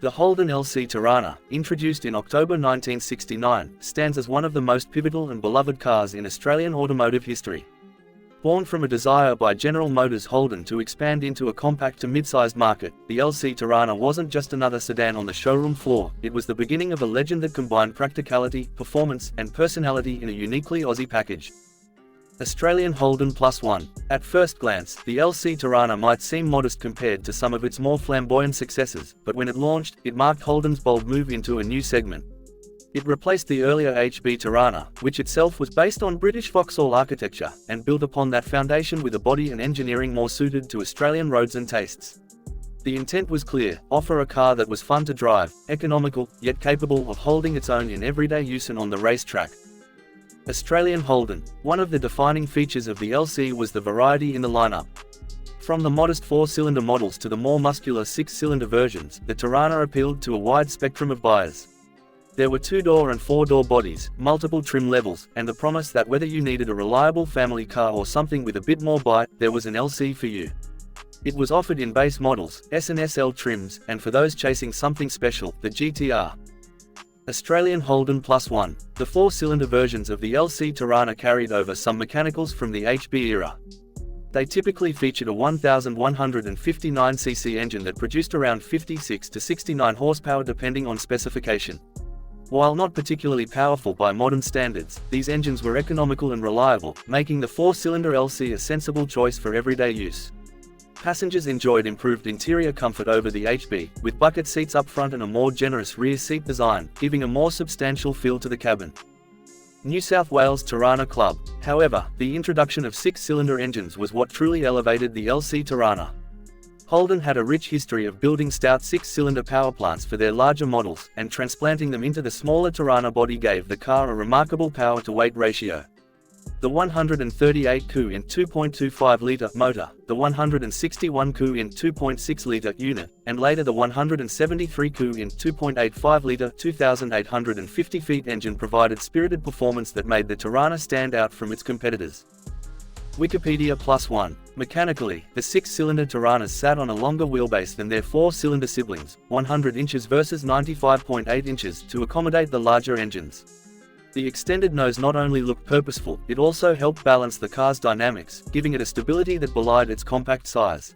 The Holden LC Torana, introduced in October 1969, stands as one of the most pivotal and beloved cars in Australian automotive history. Born from a desire by General Motors Holden to expand into a compact to mid-sized market, the LC Torana wasn't just another sedan on the showroom floor, it was the beginning of a legend that combined practicality, performance, and personality in a uniquely Aussie package. Australian Holden +1. At first glance, the LC Torana might seem modest compared to some of its more flamboyant successors, but when it launched, it marked Holden's bold move into a new segment. It replaced the earlier HB Torana, which itself was based on British Vauxhall architecture, and built upon that foundation with a body and engineering more suited to Australian roads and tastes. The intent was clear: offer a car that was fun to drive, economical, yet capable of holding its own in everyday use and on the racetrack. Australian Holden. One of the defining features of the LC was the variety in the lineup. From the modest 4-cylinder models to the more muscular 6-cylinder versions, the Torana appealed to a wide spectrum of buyers. There were 2-door and 4-door bodies, multiple trim levels, and the promise that whether you needed a reliable family car or something with a bit more bite, there was an LC for you. It was offered in base models, S and SL trims, and for those chasing something special, the GTR. Australian Holden +1. The 4-cylinder versions of the LC Torana carried over some mechanicals from the HB era. They typically featured a 1,159cc engine that produced around 56 to 69 horsepower depending on specification. While not particularly powerful by modern standards, these engines were economical and reliable, making the 4-cylinder LC a sensible choice for everyday use. Passengers enjoyed improved interior comfort over the HB, with bucket seats up front and a more generous rear seat design, giving a more substantial feel to the cabin. New South Wales Torana Club. However, the introduction of 6-cylinder engines was what truly elevated the LC Torana. Holden had a rich history of building stout 6-cylinder power plants for their larger models, and transplanting them into the smaller Torana body gave the car a remarkable power-to-weight ratio. The 138 cu in 2.25-litre motor, the 161 cu in 2.6-litre unit, and later the 173 cu in 2.85-litre 2,850 feet engine provided spirited performance that made the Torana stand out from its competitors. Wikipedia +1. Mechanically, the 6-cylinder Toranas sat on a longer wheelbase than their 4-cylinder siblings, 100 inches versus 95.8 inches, to accommodate the larger engines. The extended nose not only looked purposeful, it also helped balance the car's dynamics, giving it a stability that belied its compact size.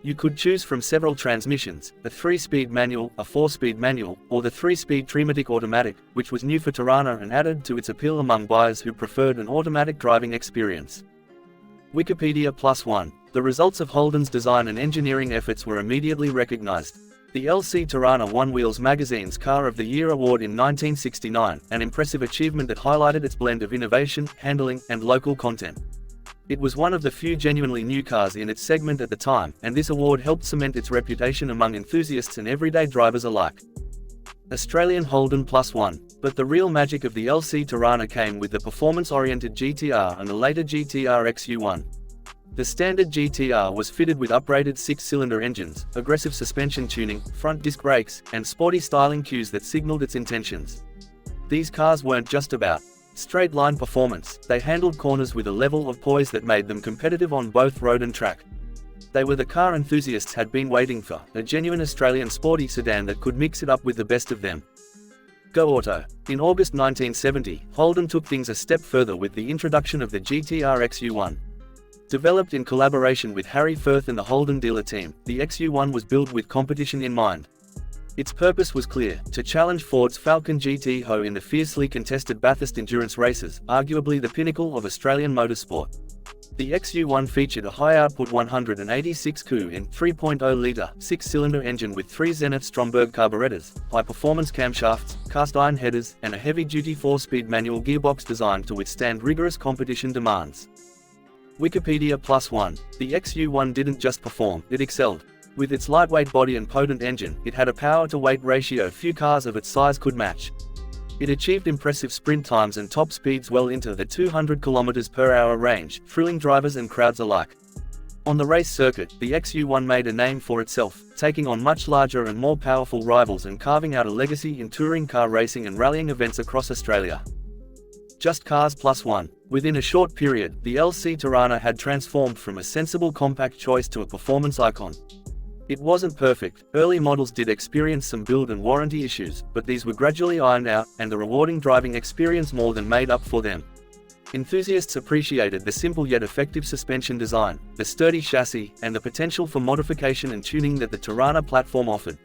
You could choose from several transmissions: a 3-speed manual, a 4-speed manual, or the 3-speed Trematic automatic, which was new for Torana and added to its appeal among buyers who preferred an automatic driving experience. Wikipedia +1. The results of Holden's design and engineering efforts were immediately recognized. The LC Torana won Wheels magazine's Car of the Year award in 1969, an impressive achievement that highlighted its blend of innovation, handling, and local content. It was one of the few genuinely new cars in its segment at the time, and this award helped cement its reputation among enthusiasts and everyday drivers alike. Australian Holden +1. But the real magic of the LC Torana came with the performance-oriented GTR and the later GTR XU1. The standard GTR was fitted with upgraded 6-cylinder engines, aggressive suspension tuning, front disc brakes, and sporty styling cues that signaled its intentions. These cars weren't just about straight-line performance, they handled corners with a level of poise that made them competitive on both road and track. They were the car enthusiasts had been waiting for, a genuine Australian sporty sedan that could mix it up with the best of them. Go Auto. In August 1970, Holden took things a step further with the introduction of the GTR XU1. Developed in collaboration with Harry Firth and the Holden dealer team, the XU1 was built with competition in mind. Its purpose was clear: to challenge Ford's Falcon GT-Ho in the fiercely contested Bathurst endurance races, arguably the pinnacle of Australian motorsport. The XU1 featured a high-output 186 cu in 3.0-litre 6-cylinder engine with 3 Zenith Stromberg carburetors, high-performance camshafts, cast-iron headers, and a heavy-duty 4-speed manual gearbox designed to withstand rigorous competition demands. Wikipedia +1. The XU1 didn't just perform, it excelled. With its lightweight body and potent engine, it had a power-to-weight ratio few cars of its size could match. It achieved impressive sprint times and top speeds well into the 200 km/h range, thrilling drivers and crowds alike. On the race circuit, the XU1 made a name for itself, taking on much larger and more powerful rivals and carving out a legacy in touring car racing and rallying events across Australia. Just cars +1. Within a short period, the LC Torana had transformed from a sensible compact choice to a performance icon. It wasn't perfect. Early models did experience some build and warranty issues, but these were gradually ironed out, and the rewarding driving experience more than made up for them. Enthusiasts appreciated the simple yet effective suspension design, the sturdy chassis, and the potential for modification and tuning that the Torana platform offered.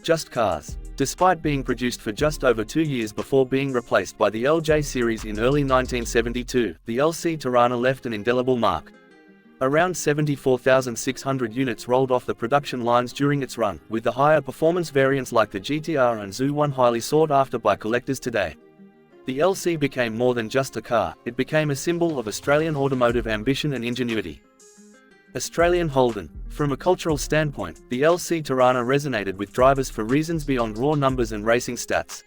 Just cars. Despite being produced for just over 2 years before being replaced by the LJ series in early 1972, the LC Torana left an indelible mark. Around 74,600 units rolled off the production lines during its run, with the higher performance variants like the GTR and Zoo1 highly sought after by collectors today. The LC became more than just a car, it became a symbol of Australian automotive ambition and ingenuity. Australian Holden. From a cultural standpoint, the LC Torana resonated with drivers for reasons beyond raw numbers and racing stats.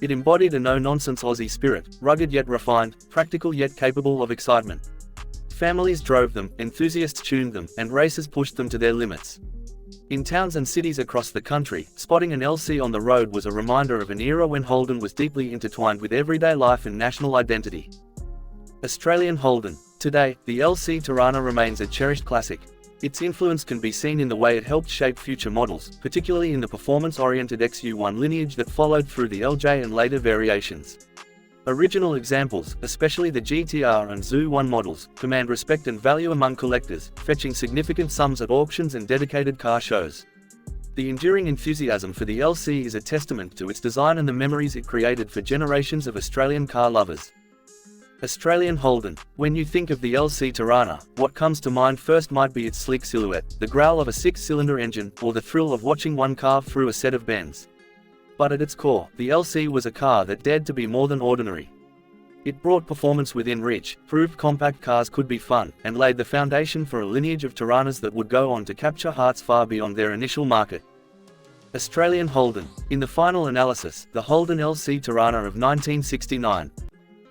It embodied a no-nonsense Aussie spirit, rugged yet refined, practical yet capable of excitement. Families drove them, enthusiasts tuned them, and racers pushed them to their limits. In towns and cities across the country, spotting an LC on the road was a reminder of an era when Holden was deeply intertwined with everyday life and national identity. Australian Holden. Today, the LC Torana remains a cherished classic. Its influence can be seen in the way it helped shape future models, particularly in the performance-oriented XU1 lineage that followed through the LJ and later variations. Original examples, especially the GTR and Zoo1 models, command respect and value among collectors, fetching significant sums at auctions and dedicated car shows. The enduring enthusiasm for the LC is a testament to its design and the memories it created for generations of Australian car lovers. Australian Holden. When you think of the LC Torana, what comes to mind first might be its sleek silhouette, the growl of a 6-cylinder engine, or the thrill of watching one carve through a set of bends. But at its core, the LC was a car that dared to be more than ordinary. It brought performance within reach, proved compact cars could be fun, and laid the foundation for a lineage of Toranas that would go on to capture hearts far beyond their initial market. Australian Holden. In the final analysis, the Holden LC Torana of 1969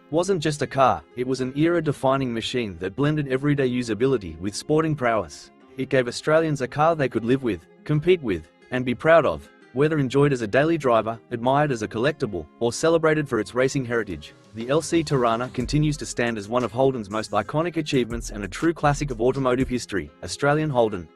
wasn't just a car, it was an era-defining machine that blended everyday usability with sporting prowess. It gave Australians a car they could live with, compete with, and be proud of. Whether enjoyed as a daily driver, admired as a collectible, or celebrated for its racing heritage, the LC Torana continues to stand as one of Holden's most iconic achievements and a true classic of automotive history. Australian Holden.